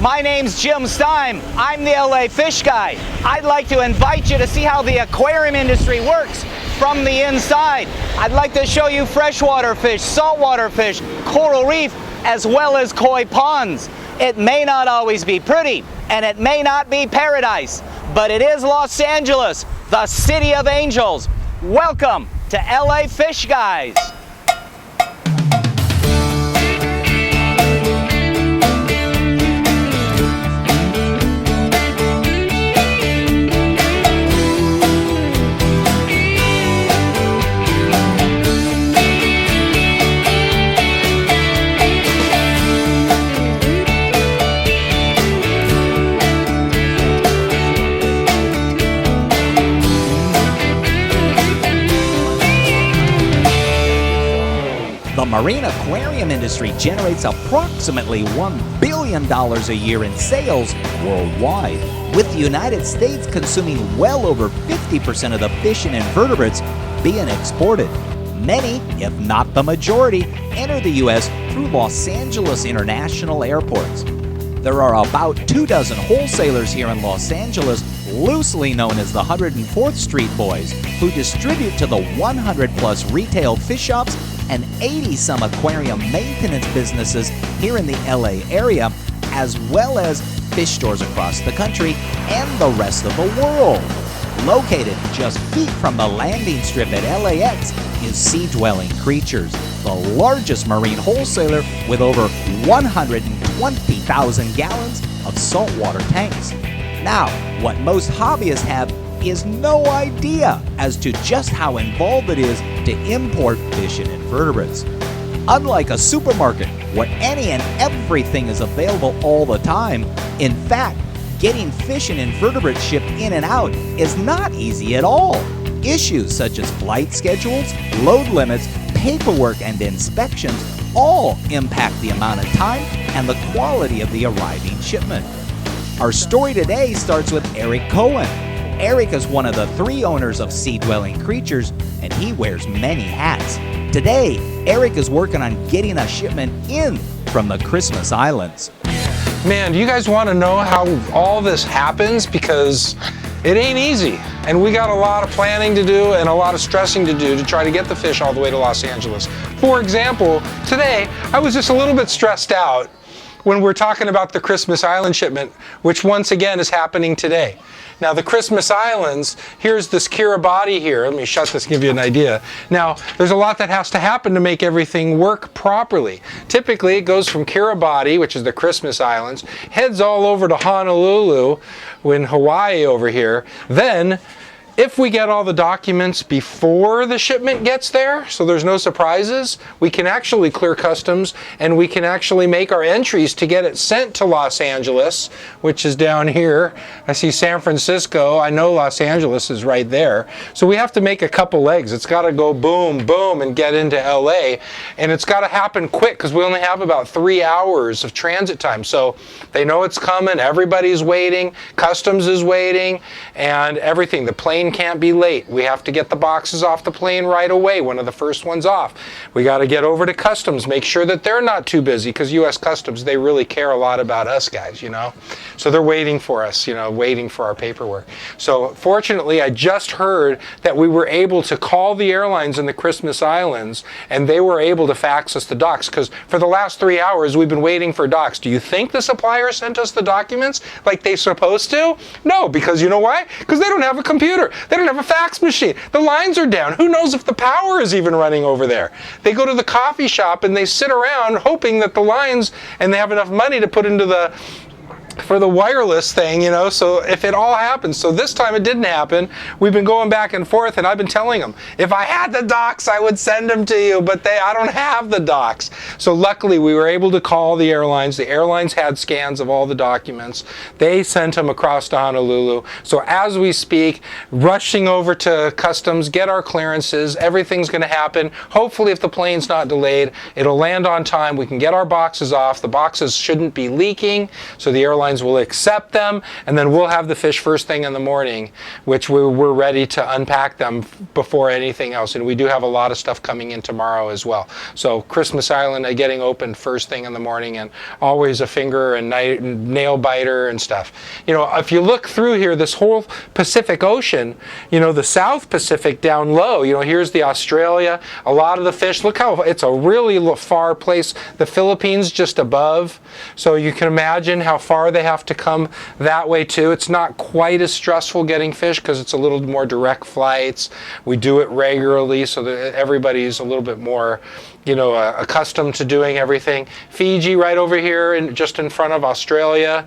My name's Jim Stime. I'm the LA Fish Guy. I'd like to invite you to see how the aquarium industry works from the inside. I'd like to show you freshwater fish, saltwater fish, coral reef, as well as koi ponds. It may not always be pretty, and it may not be paradise, but it is Los Angeles, the city of angels. Welcome to LA Fish Guys. The marine aquarium industry generates approximately $1 billion a year in sales worldwide, with the United States consuming well over 50% of the fish and invertebrates being exported. Many, if not the majority, enter the U.S. through Los Angeles International airports. There are about 24 wholesalers here in Los Angeles, loosely known as the 104th Street Boys, who distribute to the 100-plus retail fish shops and 80-some aquarium maintenance businesses here in the LA area, as well as fish stores across the country and the rest of the world. Located just feet from the landing strip at LAX is Sea Dwelling Creatures, the largest marine wholesaler with over 120,000 gallons of saltwater tanks. Now, what most hobbyists have is no idea as to just how involved it is to import fish and invertebrates. Unlike a supermarket where any and everything is available all the time, in fact, getting fish and invertebrates shipped in and out is not easy at all. Issues such as flight schedules, load limits, paperwork, and inspections all impact the amount of time and the quality of the arriving shipment. Our story today starts with Eric Cohen. Eric is one of the 3 owners of Sea Dwelling Creatures, and he wears many hats. Today, Eric is working on getting a shipment in from the Christmas Islands. Man, do you guys want to know how all this happens? Because it ain't easy, and we got a lot of planning to do and a lot of stressing to do to try to get the fish all the way to Los Angeles. For example, today, I was just a little bit stressed out when we're talking about the Christmas Island shipment, which once again is happening today. Now the Christmas Islands, here's this Kiribati here. Let me shut this to give you an idea. Now, there's a lot that has to happen to make everything work properly. Typically, it goes from Kiribati, which is the Christmas Islands, heads all over to Honolulu in Hawaii over here. Then, if we get all the documents before the shipment gets there, so there's no surprises, we can actually clear customs and we can actually make our entries to get it sent to Los Angeles, which is down here. I see San Francisco. I know Los Angeles is right there. So we have to make a couple legs. It's got to go boom, boom, and get into LA. And it's got to happen quick because we only have about 3 hours of transit time. So they know it's coming. Everybody's waiting. Customs is waiting and everything. The plane can't be late. We have to get the boxes off the plane right away, one of the first ones off. We got to get over to customs, make sure that they're not too busy, because U.S. Customs, they really care a lot about us guys, you know. So they're waiting for us, you know, waiting for our paperwork. So fortunately, I just heard that we were able to call the airlines in the Christmas Islands, and they were able to fax us the docs, because for the last 3 hours, we've been waiting for docs. Do you think the supplier sent us the documents like they're supposed to? No, because you know why? Because they don't have a computer. They don't have a fax machine. The lines are down. Who knows if the power is even running over there? They go to the coffee shop and they sit around hoping that the lines, and they have enough money to put into the for the wireless thing, you know, so if it all happens. So this time it didn't happen. We've been going back and forth, and I've been telling them, if I had the docs, I would send them to you, but I don't have the docs. So luckily, we were able to call the airlines. The airlines had scans of all the documents. They sent them across to Honolulu. So as we speak, rushing over to customs, get our clearances. Everything's going to happen. Hopefully, if the plane's not delayed, it'll land on time. We can get our boxes off. The boxes shouldn't be leaking, so the airlines airplanes will accept them, and then we'll have the fish first thing in the morning, which we're ready to unpack them before anything else. And we do have a lot of stuff coming in tomorrow as well. So Christmas Island getting opened first thing in the morning, and always a finger and nail biter and stuff. You know, if you look through here, this whole Pacific Ocean, you know, the South Pacific down low, you know, here's the Australia, a lot of the fish, look how it's a really far place. The Philippines just above, so you can imagine how far they have to come that way too. It's not quite as stressful getting fish because it's a little more direct flights. We do it regularly so that everybody's a little bit more, you know, accustomed to doing everything. Fiji right over here and just in front of Australia.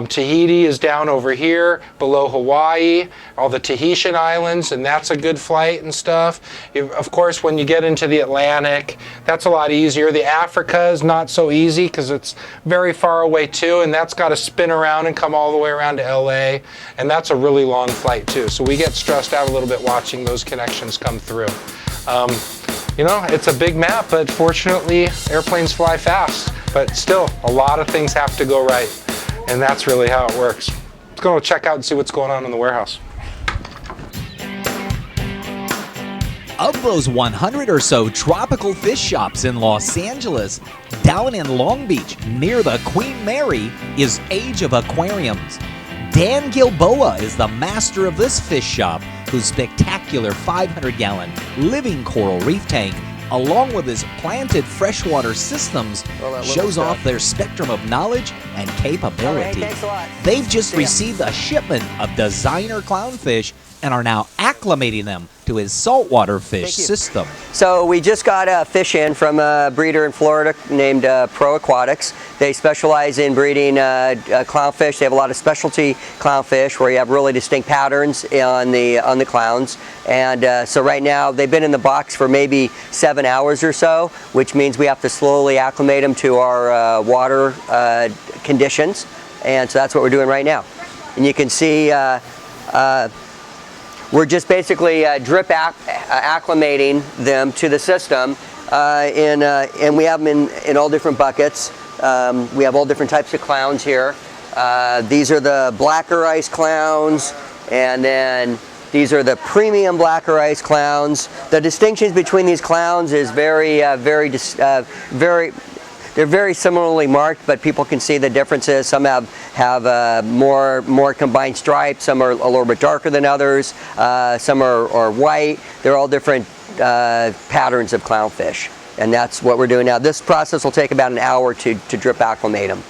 Tahiti is down over here below Hawaii, all the Tahitian islands, and that's a good flight and stuff. Of course, when you get into the Atlantic, that's a lot easier. The Africa is not so easy because it's very far away too, and that's got to spin around and come all the way around to LA, and that's a really long flight too. So we get stressed out a little bit watching those connections come through. You know, it's a big map, but fortunately airplanes fly fast, but still a lot of things have to go right, and that's really how it works. Let's go check out and see what's going on in the warehouse. Of those 100 or so tropical fish shops in Los Angeles, down in Long Beach near the Queen Mary is Age of Aquariums. Dan Gilboa is the master of this fish shop, whose spectacular 500-gallon living coral reef tank, along with his planted freshwater systems, shows off their spectrum of knowledge and capability. Thanks a lot. They've just received a shipment of designer clownfish and are now acclimating them to his saltwater fish system. So we just got a fish in from a breeder in Florida named Pro Aquatics. They specialize in breeding clownfish. They have a lot of specialty clownfish where you have really distinct patterns on the clowns. And so right now they've been in the box for maybe 7 hours or so, which means we have to slowly acclimate them to our water conditions. And so that's what we're doing right now. And you can see we're just basically drip acclimating them to the system, and we have them in all different buckets. We have all different types of clowns here. These are the blacker ice clowns, and then these are the premium blacker ice clowns. The distinctions between these clowns is they're very similarly marked, but people can see the differences. Some have more combined stripes. Some are a little bit darker than others. Some are white. They're all different patterns of clownfish, and that's what we're doing now. This process will take about an hour to drip acclimate them.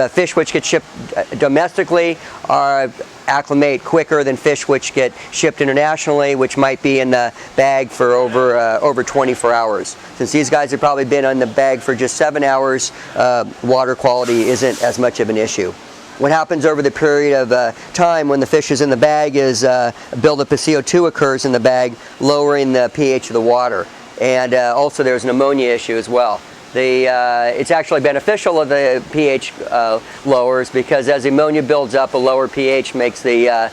Fish which get shipped domestically acclimate quicker than fish which get shipped internationally, which might be in the bag for over 24 hours. Since these guys have probably been on the bag for just 7 hours, water quality isn't as much of an issue. What happens over the period of time when the fish is in the bag is buildup of CO2 occurs in the bag, lowering the pH of the water. And also there's an ammonia issue as well. It's actually beneficial if the pH lowers, because as ammonia builds up, a lower pH makes the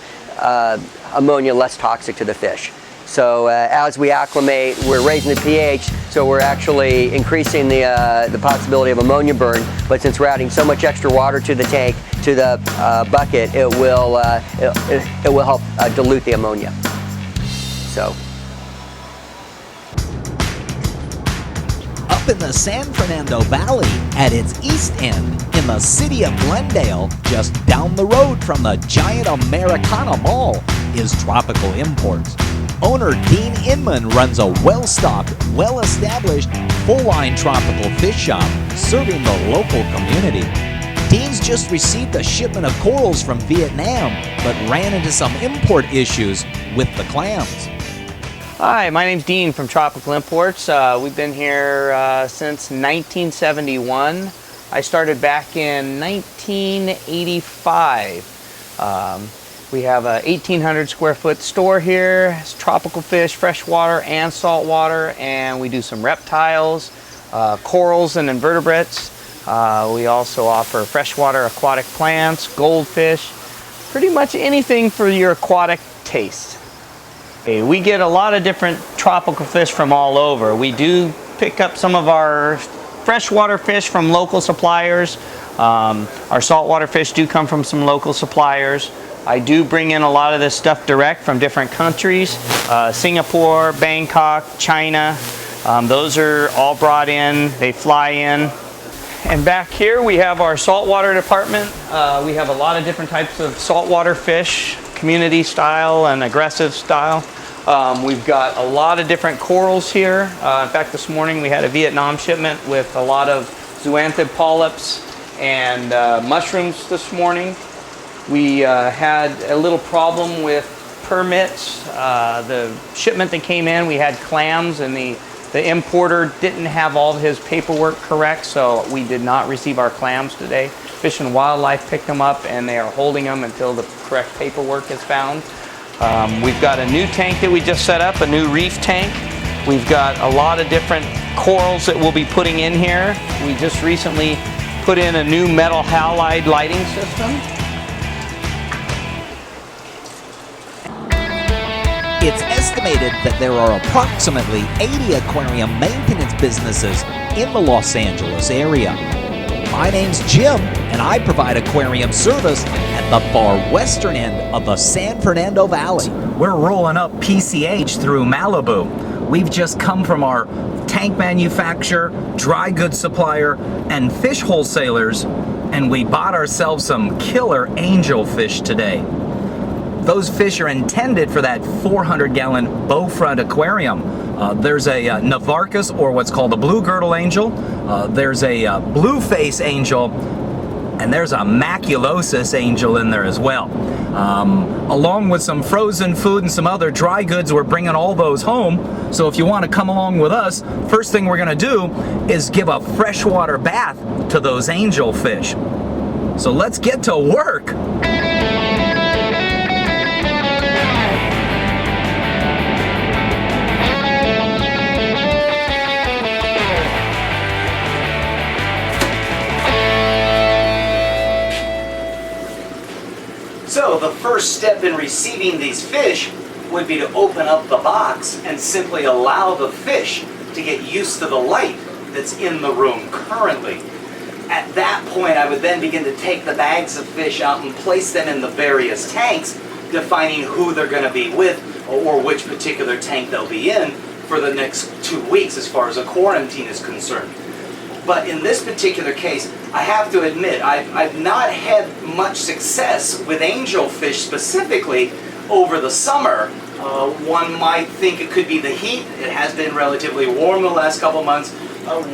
ammonia less toxic to the fish. So as we acclimate, we're raising the pH, so we're actually increasing the possibility of ammonia burn. But since we're adding so much extra water to the tank, to the bucket, it will help dilute the ammonia. So. Up in the San Fernando Valley, at its east end, in the city of Glendale, just down the road from the giant Americana Mall, is Tropical Imports. Owner Dean Inman runs a well-stocked, well-established, full-line tropical fish shop serving the local community. Dean's just received a shipment of corals from Vietnam, but ran into some import issues with the clams. Hi, my name's Dean from Tropical Imports. We've been here since 1971. I started back in 1985. We have a 1,800 square foot store here. It's tropical fish, freshwater and saltwater, and we do some reptiles, corals and invertebrates. We also offer freshwater aquatic plants, goldfish, pretty much anything for your aquatic taste. We get a lot of different tropical fish from all over. We do pick up some of our freshwater fish from local suppliers. Our saltwater fish do come from some local suppliers. I do bring in a lot of this stuff direct from different countries, Singapore, Bangkok, China. Those are all brought in, they fly in. And back here we have our saltwater department. We have a lot of different types of saltwater fish, community style and aggressive style. We've got a lot of different corals here. In fact, this morning we had a Vietnam shipment with a lot of zoanthid polyps and mushrooms this morning. We had a little problem with permits. The shipment that came in, we had clams, and the importer didn't have all of his paperwork correct, so we did not receive our clams today. Fish and Wildlife picked them up, and they are holding them until the correct paperwork is found. We've got a new tank that we just set up, a new reef tank. We've got a lot of different corals that we'll be putting in here. We just recently put in a new metal halide lighting system. It's estimated that there are approximately 80 aquarium maintenance businesses in the Los Angeles area. My name's Jim, and I provide aquarium service at the far western end of the San Fernando Valley. We're rolling up PCH through Malibu. We've just come from our tank manufacturer, dry goods supplier, and fish wholesalers, and we bought ourselves some killer angelfish today. Those fish are intended for that 400-gallon bow front aquarium. There's a Navarcus, or what's called a blue girdle angel. There's a blue face angel, and there's a maculosus angel in there as well. Along with some frozen food and some other dry goods, we're bringing all those home. So if you want to come along with us, first thing we're going to do is give a freshwater bath to those angelfish. So let's get to work. So the first step in receiving these fish would be to open up the box and simply allow the fish to get used to the light that's in the room currently. At that point, I would then begin to take the bags of fish out and place them in the various tanks, defining who they're going to be with or which particular tank they'll be in for the next 2 weeks as far as a quarantine is concerned. But in this particular case, I have to admit, I've not had much success with angelfish specifically over the summer. One might think it could be the heat. It has been relatively warm the last couple months.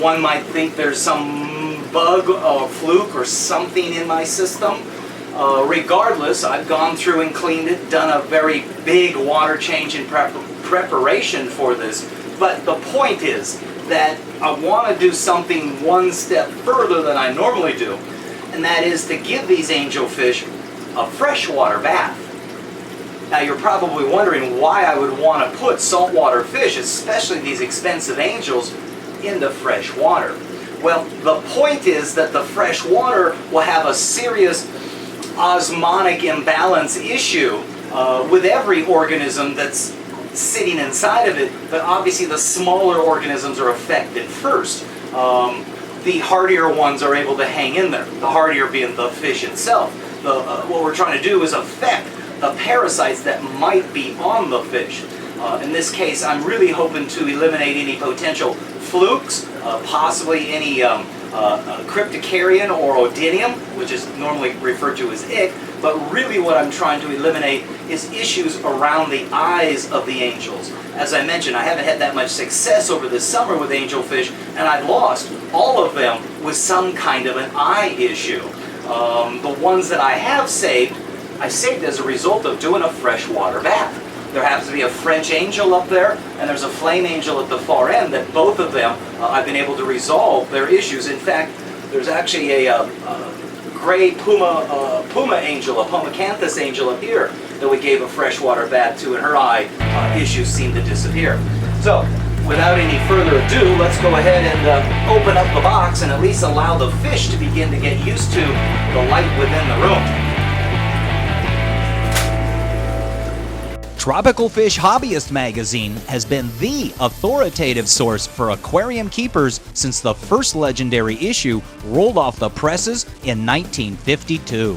One might think there's some bug or fluke or something in my system. Regardless, I've gone through and cleaned it, done a very big water change in preparation for this. But the point is that I want to do something one step further than I normally do, and that is to give these angelfish a freshwater bath. Now you're probably wondering why I would want to put saltwater fish, especially these expensive angels, into fresh water. Well, the point is that the fresh water will have a serious osmotic imbalance issue with every organism that's sitting inside of it, but obviously the smaller organisms are affected first. The hardier ones are able to hang in there, the hardier being the fish itself. What we're trying to do is affect the parasites that might be on the fish. In this case, I'm really hoping to eliminate any potential flukes, possibly any cryptocarian or odynium, which is normally referred to as ick, but really what I'm trying to eliminate is issues around the eyes of the angels. As I mentioned, I haven't had that much success over the summer with angelfish, and I've lost all of them with some kind of an eye issue. The ones that I have saved, I saved as a result of doing a freshwater bath. There happens to be a French angel up there, and there's a flame angel at the far end, that both of them I've been able to resolve their issues. In fact, there's actually a gray puma angel, a pomacanthus angel up here that we gave a freshwater bath to, and her eye issues seem to disappear. So, without any further ado, let's go ahead and open up the box and at least allow the fish to begin to get used to the light within the room. Tropical Fish Hobbyist magazine has been the authoritative source for aquarium keepers since the first legendary issue rolled off the presses in 1952.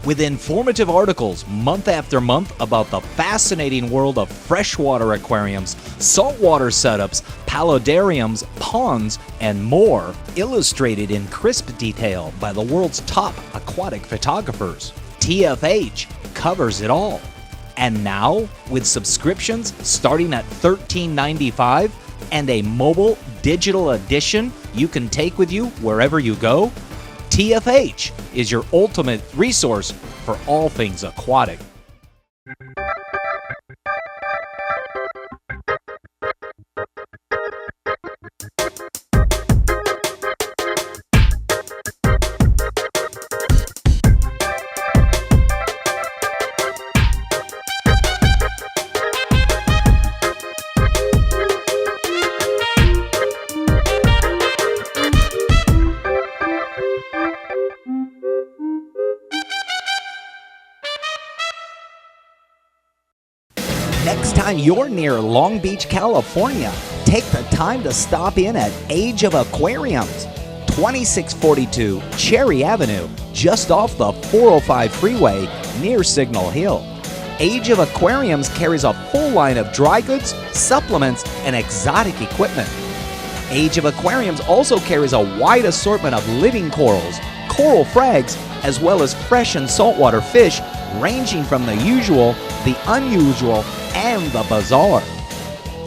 With informative articles month after month about the fascinating world of freshwater aquariums, saltwater setups, paludariums, ponds, and more, illustrated in crisp detail by the world's top aquatic photographers. TFH covers it all. And now, with subscriptions starting at $13.95 and a mobile digital edition you can take with you wherever you go, TFH is your ultimate resource for all things aquatic. Next time you're near Long Beach, California, take the time to stop in at Age of Aquariums, 2642 Cherry Avenue, just off the 405 freeway near Signal Hill. Age of Aquariums carries a full line of dry goods, supplements, and exotic equipment. Age of Aquariums also carries a wide assortment of living corals, coral frags, as well as fresh and saltwater fish, ranging from the usual, the unusual, and the bizarre.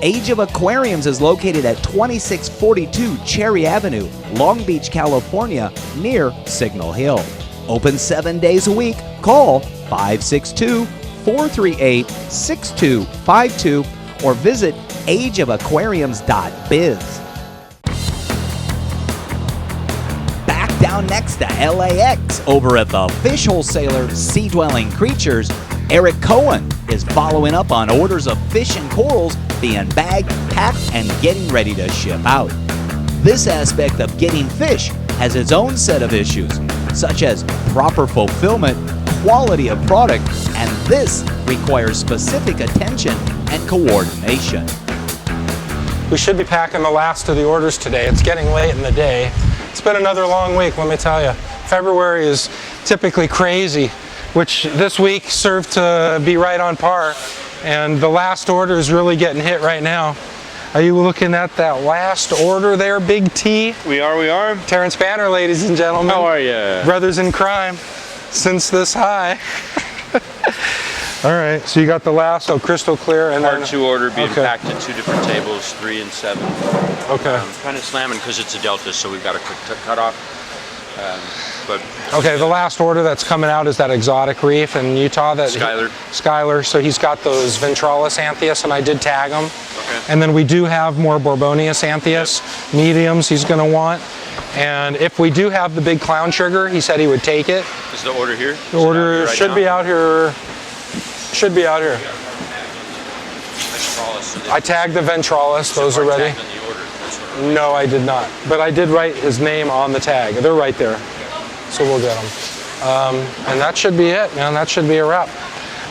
Age of Aquariums is located at 2642 Cherry Avenue, Long Beach, California, near Signal Hill. Open 7 days a week. Call 562-438-6252 or visit ageofaquariums.biz. Back down next to LAX over at the fish wholesaler Sea Dwelling Creatures, Eric Cohen is following up on orders of fish and corals being bagged, packed, and getting ready to ship out. This aspect of getting fish has its own set of issues, such as proper fulfillment, quality of product, and this requires specific attention and coordination. We should be packing the last of the orders today. It's getting late in the day. It's been another long week, let me tell you. February is typically crazy, which this week served to be right on par. And the last order is really getting hit right now. Are you looking at that last order there, Big T? We are. Terrence Banner, ladies and gentlemen. How are you? Brothers in crime, since this high. All right, so you got the last, crystal clear. And Part 2 order being okay. packed at 2 different tables, 3 and 7. Okay. Kind of slamming because it's a delta, so we've got a quick cut off. But okay, the last order that's coming out is that exotic reef in Utah. That Skyler. So he's got those ventralis anthias, and I did tag them. Okay. And then we do have more Borbonius anthias, mediums he's going to want. And if we do have the big clown sugar, he said he would take it. Is the order here? The order should be out here. Should be out here. I tagged the ventralis. Those are ready. No, I did not. But I did write his name on the tag. They're right there. So we'll get them. And that should be it, man. That should be a wrap.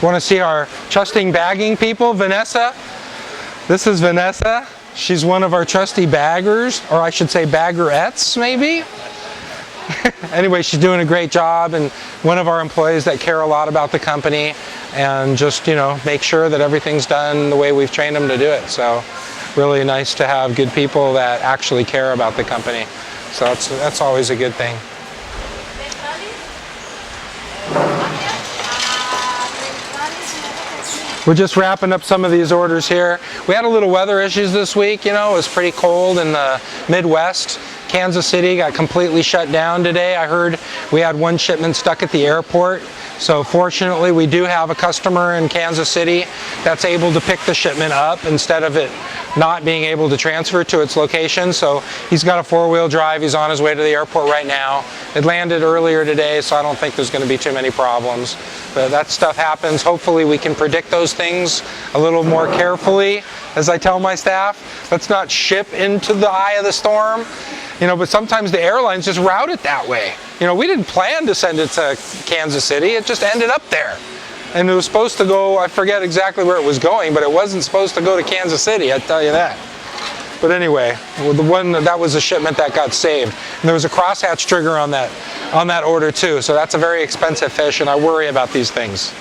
Want to see our trusting bagging people? Vanessa. This is Vanessa. She's one of our trusty baggers, or I should say baggerettes, maybe. Anyway, she's doing a great job, and one of our employees that care a lot about the company and just, make sure that everything's done the way we've trained them to do it. So really nice to have good people that actually care about the company. So that's always a good thing. We're just wrapping up some of these orders here. We had a little weather issues this week, it was pretty cold in the Midwest. Kansas City got completely shut down today. I heard we had one shipment stuck at the airport. So fortunately, we do have a customer in Kansas City that's able to pick the shipment up instead of it not being able to transfer to its location. So he's got a 4-wheel drive. He's on his way to the airport right now. It landed earlier today, so I don't think there's going to be too many problems. But that stuff happens. Hopefully we can predict those things a little more carefully. As I tell my staff, let's not ship into the eye of the storm. But sometimes the airlines just route it that way. We didn't plan to send it to Kansas City. It just ended up there. And it was supposed to go, I forget exactly where it was going, but it wasn't supposed to go to Kansas City, I'd tell you that. But anyway, the one that was a shipment that got saved. And there was a crosshatch trigger on that order too. So that's a very expensive fish, and I worry about these things.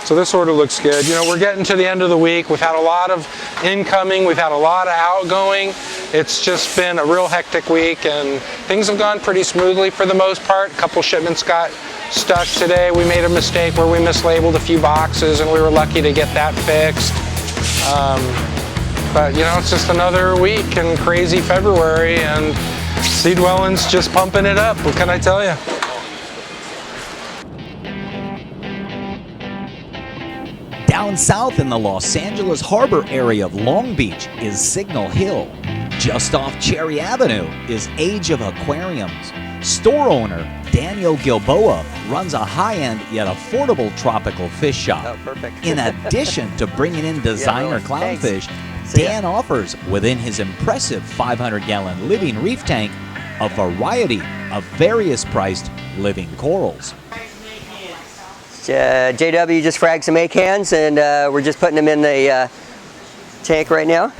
So this order looks good. You know, we're getting to the end of the week. We've had a lot of incoming. We've had a lot of outgoing. It's just been a real hectic week, and things have gone pretty smoothly for the most part. A couple shipments got stuck today. We made a mistake where we mislabeled a few boxes, and we were lucky to get that fixed. But you know, it's just another week in crazy February, and Sea Dwelling's just pumping it up. What can I tell you? Down south in the Los Angeles Harbor area of Long Beach is Signal Hill. Just off Cherry Avenue is Age of Aquariums. Store owner Daniel Gilboa runs a high-end yet affordable tropical fish shop. Oh, perfect. In addition to bringing in designer clownfish, Dan offers, within his impressive 500-gallon living reef tank, a variety of various priced living corals. JW just fragged some acans, and we're just putting them in the tank right now.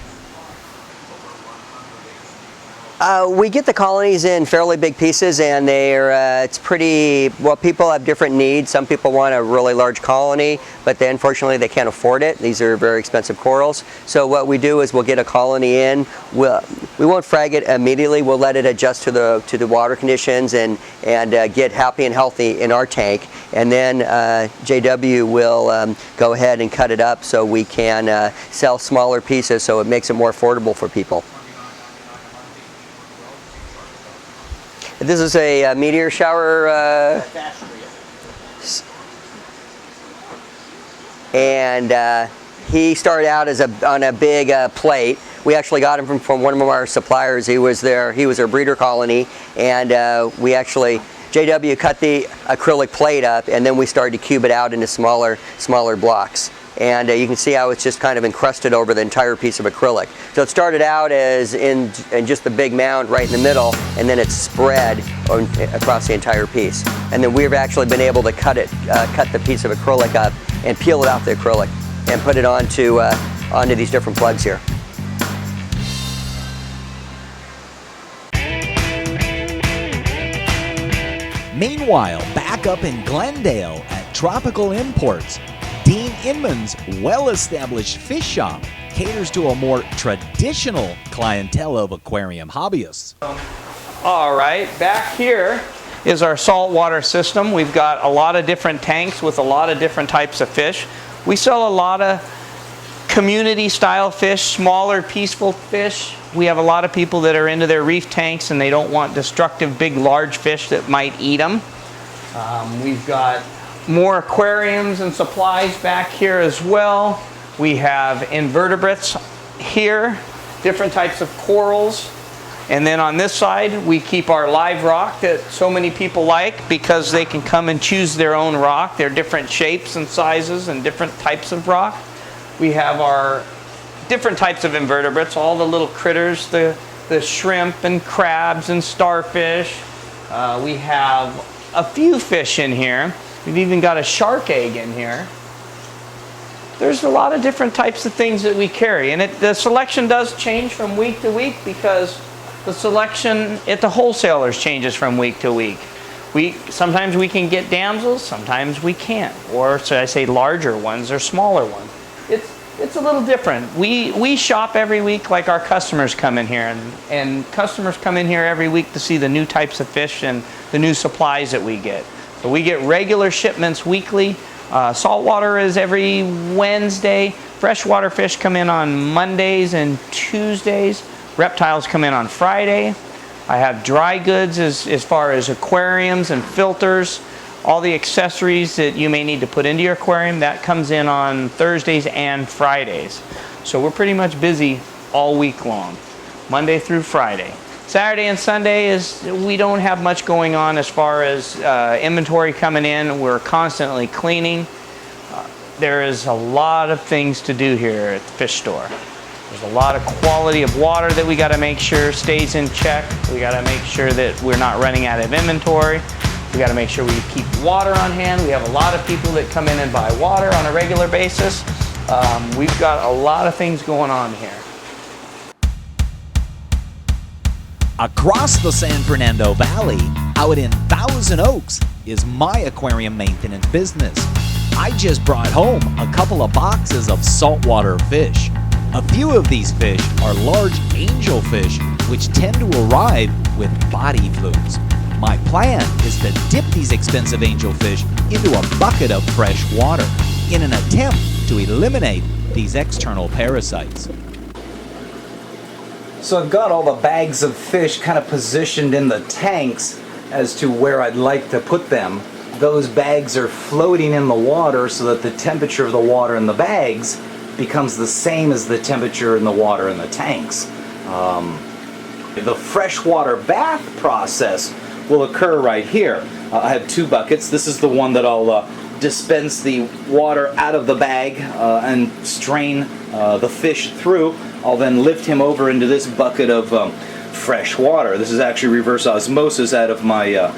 We get the colonies in fairly big pieces, and they're it's pretty well. People have different needs. Some people want a really large colony, but then unfortunately they can't afford it. These are very expensive corals. So what we do is we'll get a colony in. We won't frag it immediately. We'll let it adjust to the water conditions and get happy and healthy in our tank. And then JW will go ahead and cut it up so we can sell smaller pieces, so it makes it more affordable for people. This is a meteor shower, and he started out as on a big plate. We actually got him from one of our suppliers. He was our breeder colony, and JW cut the acrylic plate up, and then we started to cube it out into smaller blocks. And you can see how it's just kind of encrusted over the entire piece of acrylic. So it started out as in just the big mound right in the middle, and then it's spread across the entire piece. And then we've actually been able to cut the piece of acrylic up and peel it off the acrylic and put it onto these different plugs here. Meanwhile, back up in Glendale at Tropical Imports, Dean Inman's well-established fish shop caters to a more traditional clientele of aquarium hobbyists. All right, back here is our saltwater system. We've got a lot of different tanks with a lot of different types of fish. We sell a lot of community-style fish, smaller, peaceful fish. We have a lot of people that are into their reef tanks and they don't want destructive, big, large fish that might eat them. We've got more aquariums and supplies back here as well. We have invertebrates here, different types of corals. And then on this side, we keep our live rock that so many people like because they can come and choose their own rock. They're different shapes and sizes and different types of rock. We have our different types of invertebrates, all the little critters, the shrimp and crabs and starfish. We have a few fish in here. We've even got a shark egg in here. There's a lot of different types of things that we carry, and the selection does change from week to week because the selection at the wholesalers changes from week to week. Sometimes we can get damsels, sometimes we can't, or so I say larger ones or smaller ones. It's a little different. We shop every week like our customers come in here, and customers come in here every week to see the new types of fish and the new supplies that we get. So we get regular shipments weekly. Saltwater is every Wednesday. Freshwater fish come in on Mondays and Tuesdays. Reptiles come in on Friday. I have dry goods as far as aquariums and filters. All the accessories that you may need to put into your aquarium, that comes in on Thursdays and Fridays. So we're pretty much busy all week long, Monday through Friday. Saturday and Sunday we don't have much going on as far as inventory coming in. We're constantly cleaning. There is a lot of things to do here at the fish store. There's a lot of quality of water that we got to make sure stays in check. We got to make sure that we're not running out of inventory. We got to make sure we keep water on hand. We have a lot of people that come in and buy water on a regular basis. We've got a lot of things going on here. Across the San Fernando Valley, out in Thousand Oaks, is my aquarium maintenance business. I just brought home a couple of boxes of saltwater fish. A few of these fish are large angelfish, which tend to arrive with body flukes. My plan is to dip these expensive angelfish into a bucket of fresh water in an attempt to eliminate these external parasites. So I've got all the bags of fish kind of positioned in the tanks as to where I'd like to put them. Those bags are floating in the water so that the temperature of the water in the bags becomes the same as the temperature in the water in the tanks. The freshwater bath process will occur right here. I have two buckets. This is the one that I'll dispense the water out of the bag and strain the fish through. I'll then lift him over into this bucket of fresh water. This is actually reverse osmosis out of my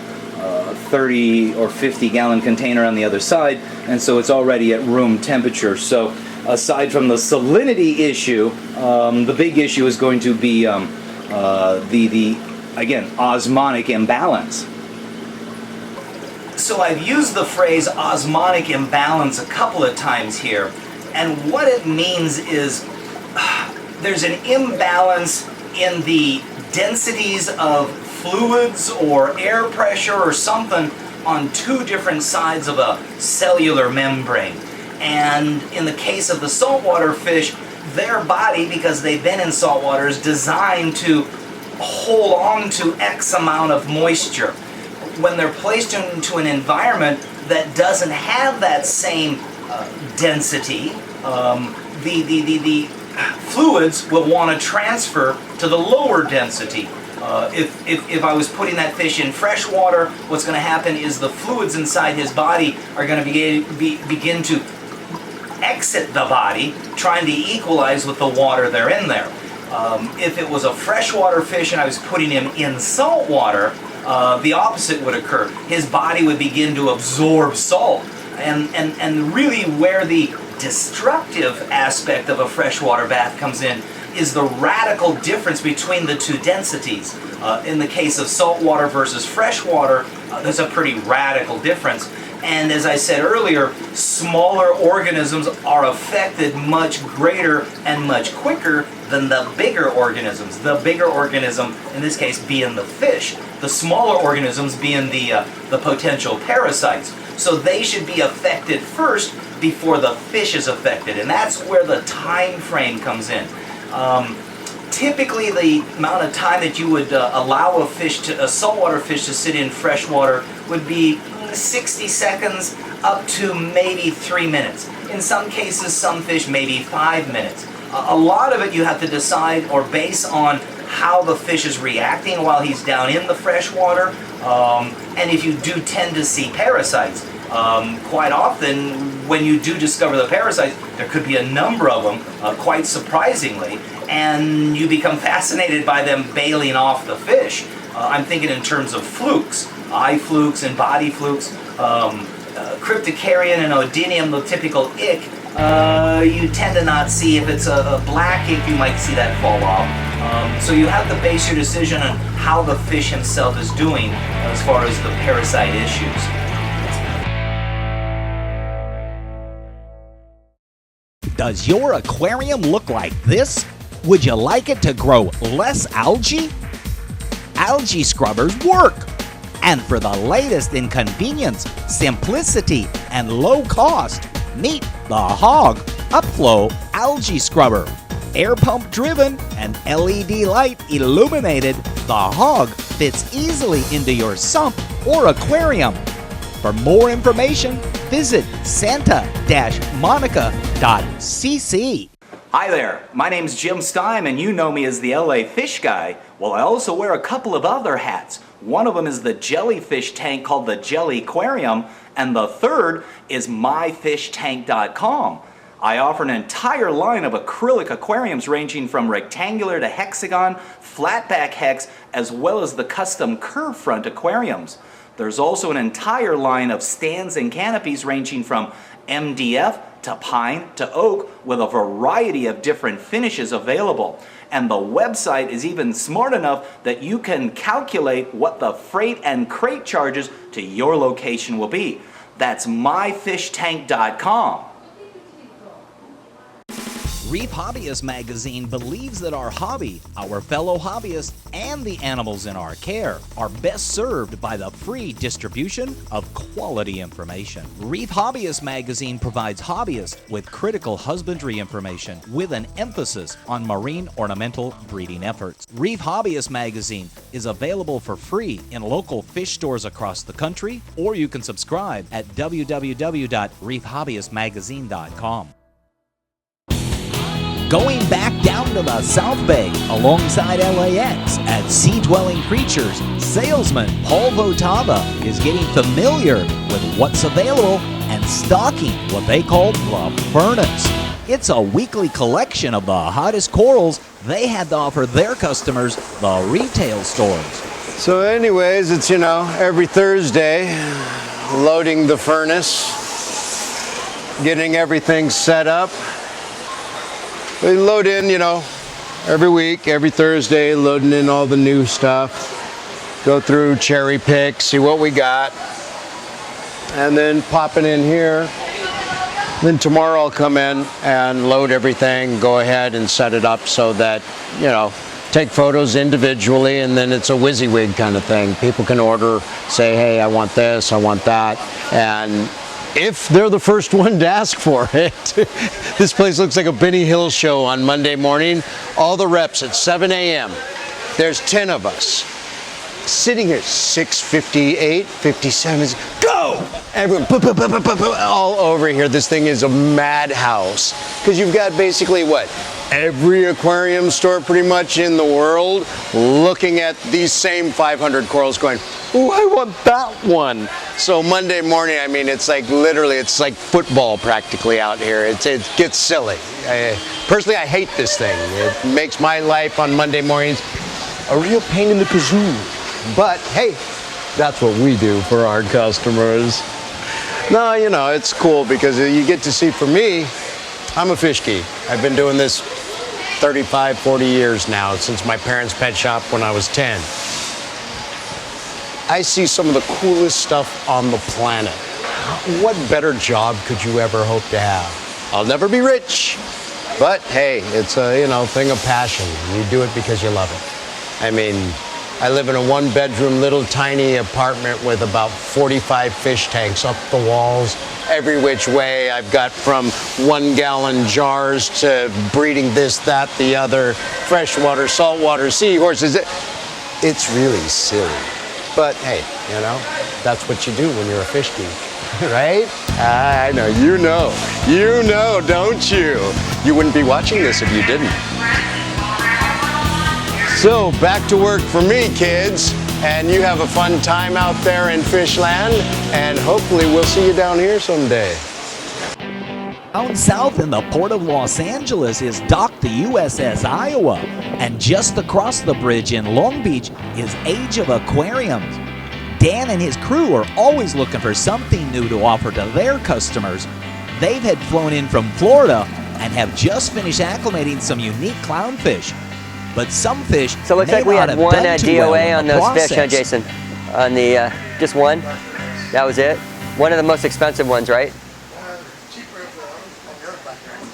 30 or 50 gallon container on the other side, and so it's already at room temperature. So aside from the salinity issue, the big issue is going to be the again, osmotic imbalance. So I've used the phrase osmotic imbalance a couple of times here, and what it means is there's an imbalance in the densities of fluids or air pressure or something on two different sides of a cellular membrane. And in the case of the saltwater fish, their body, because they've been in saltwater, is designed to hold on to X amount of moisture. When they're placed into an environment that doesn't have that same density, the fluids will want to transfer to the lower density. If I was putting that fish in fresh water, what's going to happen is the fluids inside his body are going to begin to exit the body, trying to equalize with the water they're in there. If it was a freshwater fish and I was putting him in salt water, the opposite would occur. His body would begin to absorb salt. And really where the destructive aspect of a freshwater bath comes in is the radical difference between the two densities. In the case of saltwater versus freshwater, there's a pretty radical difference. And as I said earlier, smaller organisms are affected much greater and much quicker than the bigger organisms. The bigger organism, in this case, being the fish. The smaller organisms being the potential parasites. So they should be affected first before the fish is affected. And that's where the time frame comes in. Typically, the amount of time that you would allow a saltwater fish to sit in fresh water would be 60 seconds up to maybe 3 minutes. In some cases, some fish, maybe 5 minutes. A lot of it you have to decide or base on how the fish is reacting while he's down in the fresh water, and if you do tend to see parasites. Quite often, when you do discover the parasites, there could be a number of them, quite surprisingly, and you become fascinated by them bailing off the fish. I'm thinking in terms of flukes, eye flukes and body flukes. Cryptocarian and Odinium, the typical ick, you tend to not see. If it's a black ick, you might see that fall off. So you have to base your decision on how the fish himself is doing as far as the parasite issues. Does your aquarium look like this? Would you like it to grow less algae? Algae scrubbers work! And for the latest in convenience, simplicity, and low cost, meet the Hog Upflow Algae Scrubber. Air pump driven and LED light illuminated, the Hog fits easily into your sump or aquarium. For more information, visit santa-monica.cc. Hi there, my name's Jim Stime, and you know me as the LA Fish Guy. Well, I also wear a couple of other hats. One of them is the jellyfish tank called the Jelly Aquarium, and the third is myfishtank.com. I offer an entire line of acrylic aquariums ranging from rectangular to hexagon, flatback hex, as well as the custom curve front aquariums. There's also an entire line of stands and canopies ranging from MDF to pine to oak with a variety of different finishes available. And the website is even smart enough that you can calculate what the freight and crate charges to your location will be. That's myfishtank.com. Reef Hobbyist Magazine believes that our hobby, our fellow hobbyists, and the animals in our care are best served by the free distribution of quality information. Reef Hobbyist Magazine provides hobbyists with critical husbandry information with an emphasis on marine ornamental breeding efforts. Reef Hobbyist Magazine is available for free in local fish stores across the country, or you can subscribe at www.reefhobbyistmagazine.com. Going back down to the South Bay alongside LAX at Sea Dwelling Creatures, salesman Paul Votava is getting familiar with what's available and stocking what they call the Furnace. It's a weekly collection of the hottest corals they had to offer their customers, the retail stores. So anyways, it's, you know, every Thursday, loading the furnace, getting everything set up. We load in, you know, every week, every Thursday, loading in all the new stuff. Go through, cherry pick, see what we got. And then pop it in here. Then tomorrow I'll come in and load everything, go ahead and set it up so that, you know, take photos individually, and then it's a WYSIWYG kind of thing. People can order, say, hey, I want this, I want that. And if they're the first one to ask for it. This place looks like a Benny Hill show on Monday morning. All the reps at 7 a.m. There's 10 of us sitting here, 6:58, 57, go! Everyone, all over here. This thing is a madhouse. Because you've got basically what? Every aquarium store pretty much in the world looking at these same 500 corals going, ooh, I want that one. So Monday morning, I mean, it's like literally, it's like football practically out here. It gets silly. Personally, I hate this thing. It makes my life on Monday mornings a real pain in the kazoo. But hey, that's what we do for our customers. No, you know, it's cool because you get to see, for me, I'm a fish geek. I've been doing this 35, 40 years now, since my parents' pet shop when I was 10. I see some of the coolest stuff on the planet. What better job could you ever hope to have? I'll never be rich, but hey, it's a, you know, thing of passion. You do it because you love it. I mean, I live in a one-bedroom, little tiny apartment with about 45 fish tanks up the walls, every which way. I've got from 1-gallon jars to breeding this, that, the other, freshwater, saltwater, seahorses. It's really silly. But hey, you know, that's what you do when you're a fish geek, right? I know, you know, don't you? You wouldn't be watching this if you didn't. So back to work for me, kids, and you have a fun time out there in Fishland, and hopefully we'll see you down here someday. Down south in the port of Los Angeles is docked the USS Iowa, and just across the bridge in Long Beach is Age of Aquariums. Dan and his crew are always looking for something new to offer to their customers. They've had flown in from Florida and have just finished acclimating some unique clownfish. But some fish So it looks like we had one DOA on those fish, huh, Jason? On the, just one? That was it? One of the most expensive ones, right?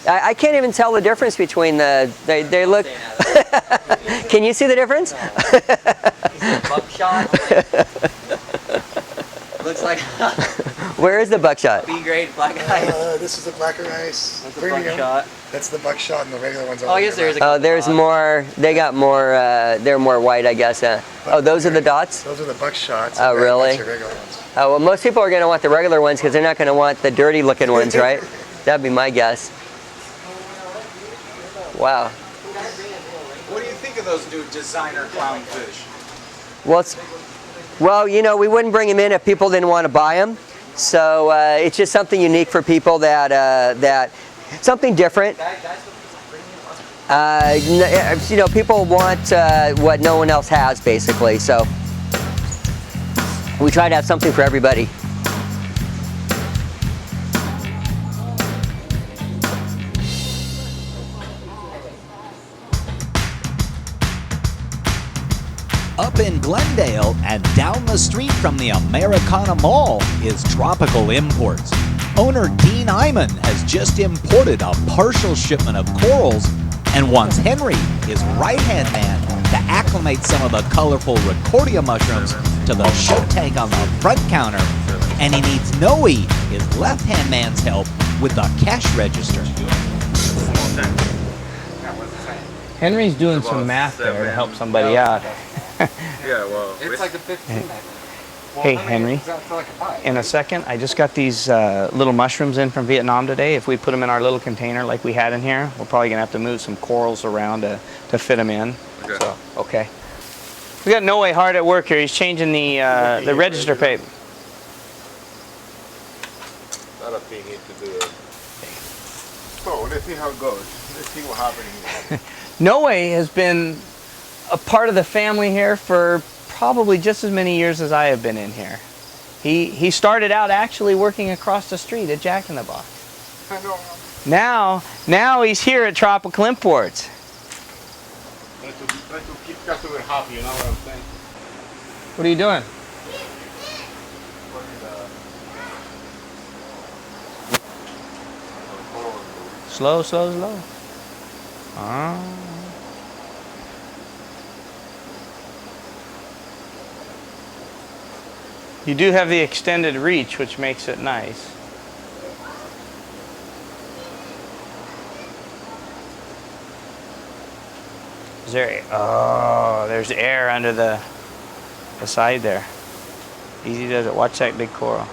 I can't even tell the difference between the, they look, can you see the difference? Buckshot. Looks like Where is the buckshot? B-grade black ice. This is the blacker ice. That's the premium. buckshot. That's the buckshot, and the regular ones are. Oh, I guess there's a Oh, there's more, they got more, they're more white, I guess. Oh, those are the dots? Those are the buckshots. Oh, really? That's your regular ones. Oh, well, most people are going to want the regular ones because they're not going to want the dirty looking ones, right? That'd be my guess. Wow. What do you think of those new designer clownfish? Well, you know, we wouldn't bring them in if people didn't want to buy them. So it's just something unique for people that something different. You know, people want what no one else has, basically. So we try to have something for everybody. Up in Glendale and down the street from the Americana Mall is Tropical Imports. Owner Dean Iman has just imported a partial shipment of corals and wants Henry, his right-hand man, to acclimate some of the colorful Ricordia mushrooms to the show tank on the front counter. And he needs Noe, his left-hand man's help with the cash register. Henry's doing some math there to help somebody out. Yeah, well, It's like a 15. Hey, Henry, in a second, I just got these little mushrooms in from Vietnam today. If we put them in our little container like we had in here, we're probably going to have to move some corals around to fit them in. Okay. So, okay. We got Noe hard at work here. He's changing the register paper. lot of things to do. So let's see how it goes. Let's see what happens here. Noe has been a part of the family here for probably just as many years as I have been in here. He started out actually working across the street at Jack in the Box. I know. Now he's here at Tropical Imports. Try to keep customer happy, you know what I'm saying? What are you doing? Slow, slow, slow. Ah. You do have the extended reach, which makes it nice. Is there? Oh, there's air under the side there. Easy does it. Watch that big coral.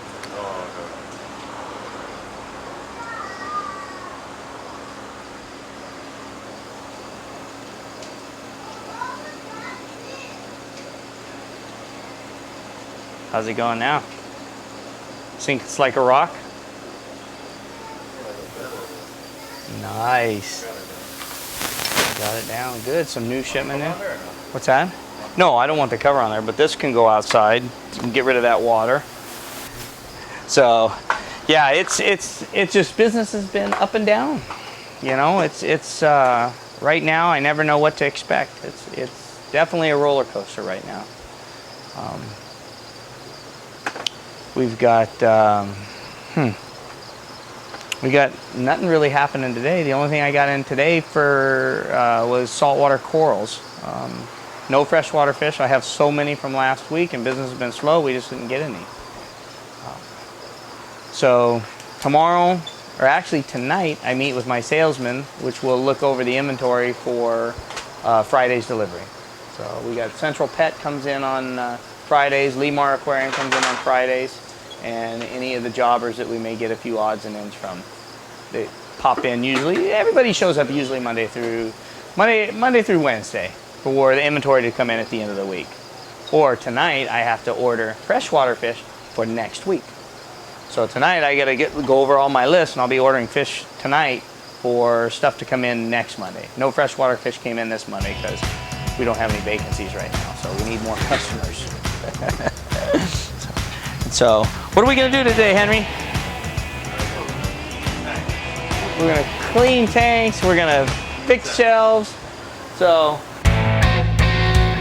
How's it going now? Think it's like a rock? Nice. Got it down good. Some new shipment in. What's that? No, I don't want the cover on there, but this can go outside. You can get rid of that water. So, yeah, it's just business has been up and down. You know, it's right now I never know what to expect. It's definitely a roller coaster right now. We've got we got nothing really happening today. The only thing I got in today for was saltwater corals. No freshwater fish. I have so many from last week, and business has been slow. We just didn't get any. So tomorrow, or actually tonight, I meet with my salesman, which will look over the inventory for Friday's delivery. So we got Central Pet comes in on Fridays. Lemar Aquarium comes in on Fridays. And any of the jobbers that we may get a few odds and ends from, they pop in usually. Everybody shows up usually Monday through Wednesday for the inventory to come in at the end of the week. Or tonight I have to order freshwater fish for next week. So tonight I gotta go over all my lists, and I'll be ordering fish tonight for stuff to come in next Monday. No freshwater fish came in this Monday because we don't have any vacancies right now, so we need more customers. So, what are we going to do today, Henry? We're going to clean tanks, we're going to fix shelves, so.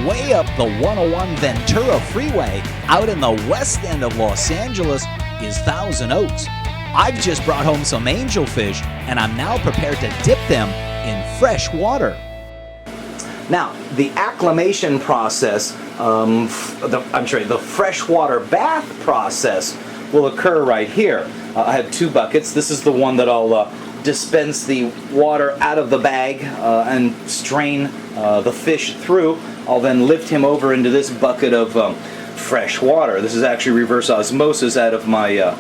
Way up the 101 Ventura Freeway, out in the west end of Los Angeles, is Thousand Oaks. I've just brought home some angelfish, and I'm now prepared to dip them in fresh water. Now, the acclimation process, the freshwater bath process will occur right here. I have two buckets. This is the one that I'll dispense the water out of the bag and strain the fish through. I'll then lift him over into this bucket of fresh water. This is actually reverse osmosis out of my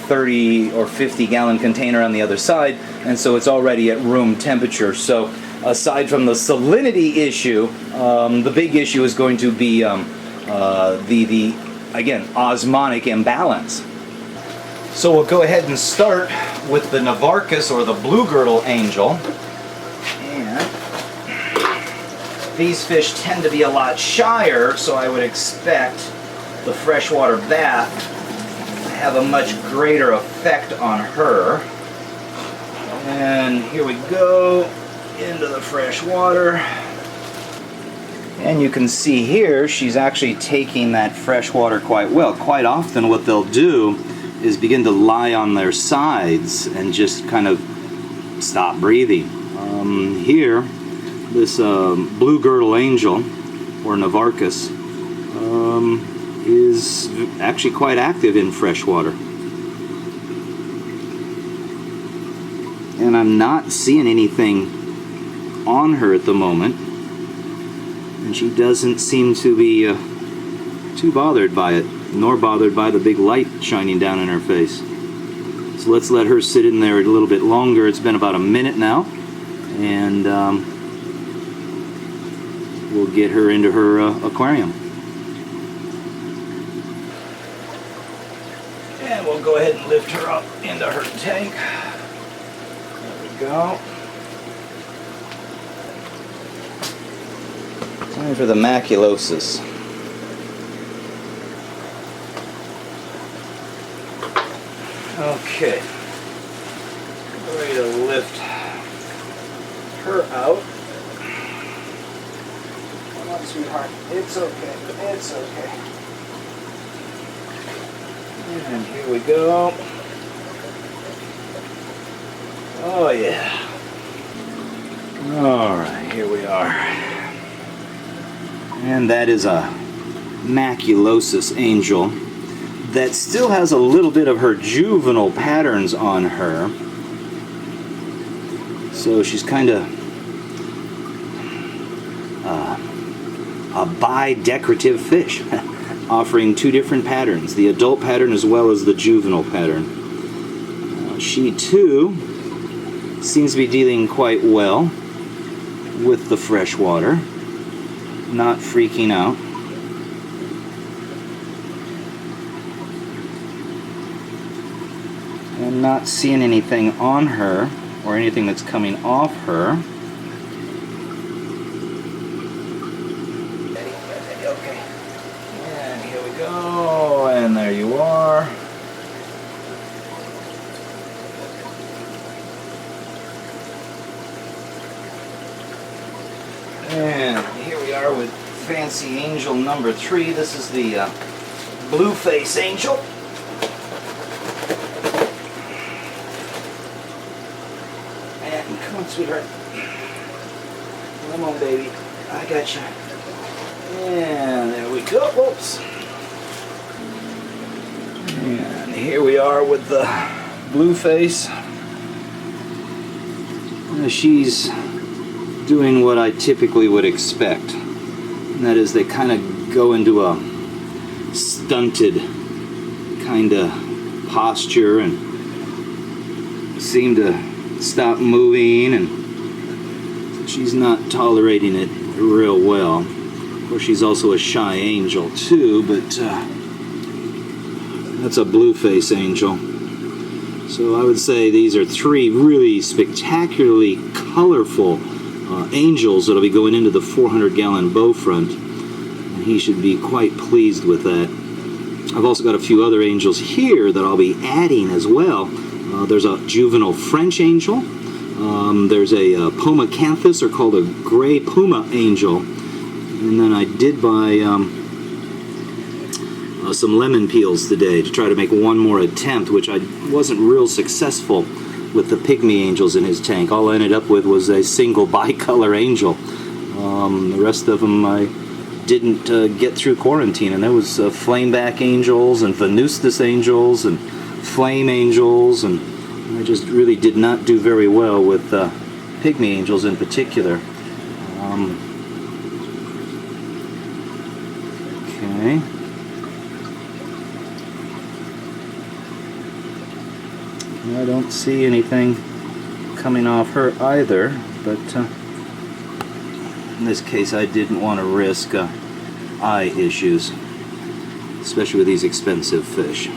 30 or 50 gallon container on the other side, and so it's already at room temperature. So aside from the salinity issue, the big issue is going to be the again, osmotic imbalance. So we'll go ahead and start with the Navarcus, or the blue girdle angel. And these fish tend to be a lot shyer, so I would expect the freshwater bath have a much greater effect on her. And here we go into the fresh water. And you can see here she's actually taking that fresh water quite well. Quite often what they'll do is begin to lie on their sides and just kind of stop breathing. Here, this blue girdle angel, or Navarcus, is actually quite active in freshwater. And I'm not seeing anything on her at the moment. And she doesn't seem to be too bothered by it, nor bothered by the big light shining down in her face. So let's let her sit in there a little bit longer. It's been about a minute now, and we'll get her into her aquarium. And we'll go ahead and lift her up into her tank. There we go. Time for the maculosus. Okay. Ready to lift her out. Come on, sweetheart. It's okay. It's okay. And here we go. Oh yeah. Alright, here we are. And that is a maculosus angel that still has a little bit of her juvenile patterns on her. So she's kind of a bi-decorative fish, offering two different patterns, the adult pattern as well as the juvenile pattern. She too seems to be dealing quite well with the fresh water, not freaking out. And not seeing anything on her or anything that's coming off her. Okay. And here we go. And there you are. And here we are with fancy angel number 3. This is the blue face angel. And come on, sweetheart. Come on, baby. I got you. And there we go. Whoops. And here we are with the blue face. She's doing what I typically would expect. And that is they kind of go into a stunted kind of posture and seem to stop moving, and she's not tolerating it real well. Of course, she's also a shy angel too, but that's a blue face angel. So I would say these are 3 really spectacularly colorful angels that'll be going into the 400-gallon bow front, and he should be quite pleased with that. I've also got a few other angels here that I'll be adding as well. There's a juvenile French angel. There's a Pomacanthus, or called a gray puma angel. And then I did buy some lemon peels today to try to make one more attempt, which I wasn't real successful with the pygmy angels in his tank. All I ended up with was a single bicolor angel. The rest of them I didn't get through quarantine, and there was flameback angels and Venustus angels and flame angels, and I just really did not do very well with pygmy angels in particular. Okay. I don't see anything coming off her either, but in this case I didn't want to risk eye issues, especially with these expensive fish.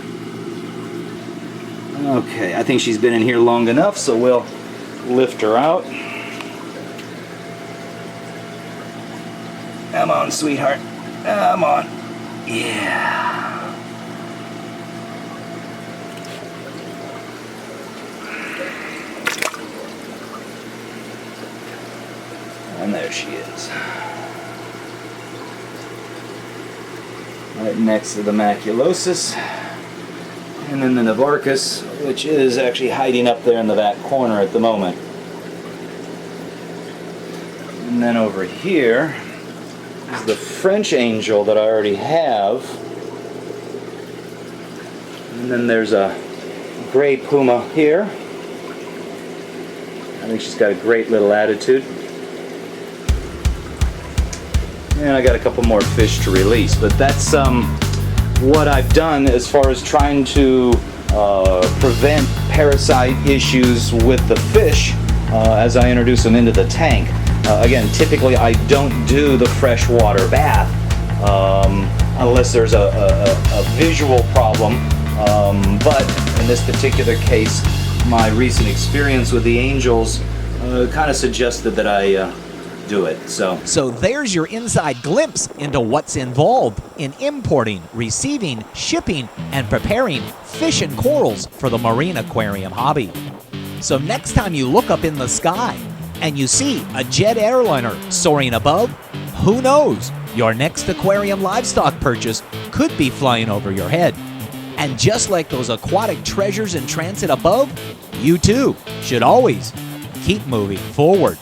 Okay, I think she's been in here long enough, so we'll lift her out. Come on, sweetheart. Come on. Yeah. And there she is. Right next to the maculosus. And then the Navarcus, which is actually hiding up there in the back corner at the moment. And then over here is the French angel that I already have. And then there's a gray puma here. I think she's got a great little attitude. And I got a couple more fish to release, but that's what I've done as far as trying to prevent parasite issues with the fish as I introduce them into the tank. Again, typically I don't do the freshwater bath unless there's a visual problem, but in this particular case, my recent experience with the angels kind of suggested that I do it. So there's your inside glimpse into what's involved in importing, receiving, shipping, and preparing fish and corals for the marine aquarium hobby. So next time you look up in the sky and you see a jet airliner soaring above, who knows? Your next aquarium livestock purchase could be flying over your head. And just like those aquatic treasures in transit above, you too should always keep moving forward.